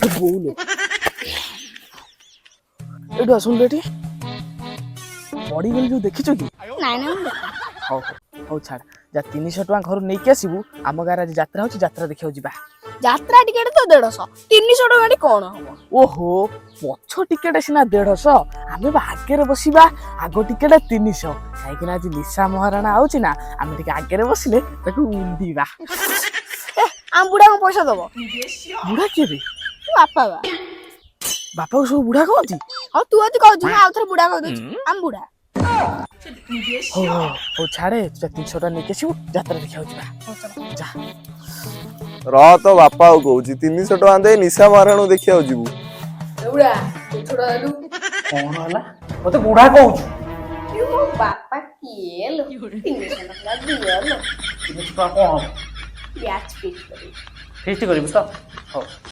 ବୋଉଲୋ ଏଇଠୁ ଆସୁନୁ ଏଠି ପଡ଼ିଗଲି ଯୋଉ ଦେଖିଛୁ କି? ନାଇଁ ନାଇଁ ମୁଁ ଦେଖ ହଉ ହଉ ଛାଡ଼ ଯା 300 ଟଙ୍କା ଘରୁ ନେଇକି ଆସିବୁ ଆମ ଗାଁରେ ଆଜି ଯାତ୍ରା ହଉଛି ଯାତ୍ରା ଦେଖିବାକୁ ଯିବା। ଯାତ୍ରା ଟିକେଟ ତ 150 300 ଟଙ୍କା କଣ ହବ? ଓହୋ ପଛ ଟିକେଟ ସିନା 150 ଆମେ ବା ଆଗରେ ବସିବା ଆଗ ଟିକେଟ 300 କାହିଁକିନା ଆଜି ନିଶା ମହାରାଣା ଆଉଛି ନା ଆମେ ଟିକେ ଆଗରେ ବସିଲେ ତାକୁ ଉଣ୍ଡିବା। ଆମ ବୁଢାଙ୍କୁ ପଇସା ଦବ ବୁଢା କିଏ ବେ? ବାପା ବା ବାପାକୁ ସବୁ ବୁଢା କହନ୍ତି? ହଉ ତୁ ଯଦି କହୁଛୁ ମୁଁ ଆଉ ଥରେ ବୁଢା କହିଦଉଛି ଆମ ବୁଢା। ହଉ ହଉ ହଉ ଛାଡେ 300 ଟଙ୍କା ନେଇକି ଆସିବୁ ଯାତ୍ରା ଦେଖିବାକୁ ଯିବା ଯା। ରହ ତ ବାପା ଆଉ କହୁଛି 300 ଟଙ୍କା ଦେଇ ନିଶା ମହାରାଣୁ ଦେଖିବାକୁ ଯିବୁ। ବୁଢା ଛୋଟ ହେଲୁ କଣ ହେଲା ମତେ ବୁଢା କହୁଛୁ? ମୋ ବାପା କିଏ ଲୋ 300 ଟଙ୍କା ଦିଅ ଲୋ 300 ଟଙ୍କା କଣ ହବ? ବ୍ୟାଚ୍ ପିଟ୍ କରିବି। ଫିଷ୍ଟ କରିବୁ ତ? ହଉ